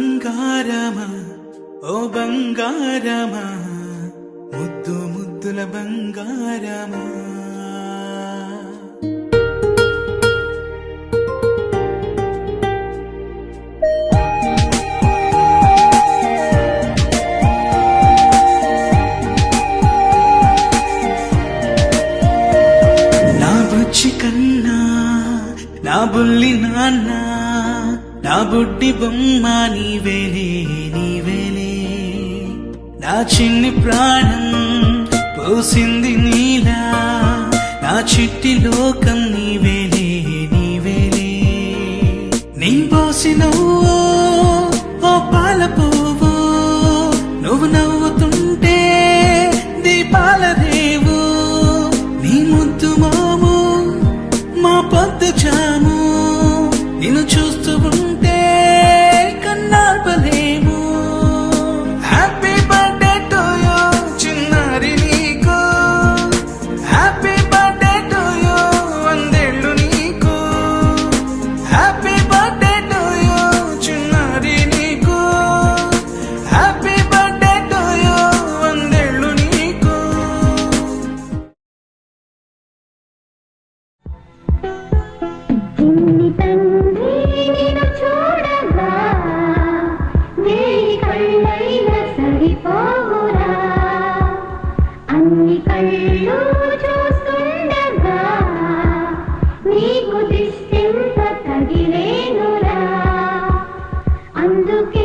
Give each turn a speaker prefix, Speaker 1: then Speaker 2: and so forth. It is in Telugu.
Speaker 1: బంగారమా ఓ బంగారమా ముద్దు ముద్దుల బంగారమా నా బుచ్చి కన్నా నా బుల్లి నాన్న నా బుడ్డి బొమ్మ నీవేలే నీవేలే నా చిన్ని ప్రాణం పోసింది నీలా నా చిట్టి లోకం నీవేలే నీవేలే నీ పోసినవో ఓ పాల పువ్వు నువ్వు నవ్వుతుంటే దీపాల రేవు నీ ముద్దు మాము మా పొద్దు జాము నిన్ను చూస్తూ ఉంటే కన్నార్పలేము హ్యాపీ బర్త్డే టు యూ చిన్నారి నీకు హ్యాపీ బర్త్డే టు యూ వందేళ్ళు నీకు హ్యాపీ బర్త్డే టు యూ చిన్నారి నీకు హ్యాపీ బర్త్డే టు యూ వందేళ్ళు నీకు
Speaker 2: చిన్ని తండ్రి నిన్ను చూడగా వేయి కళ్ళైనా సరిపోవురా అన్ని కళ్ళు చూస్తుండగా నీకు దిష్టెంత తగిలేనురా అందుకే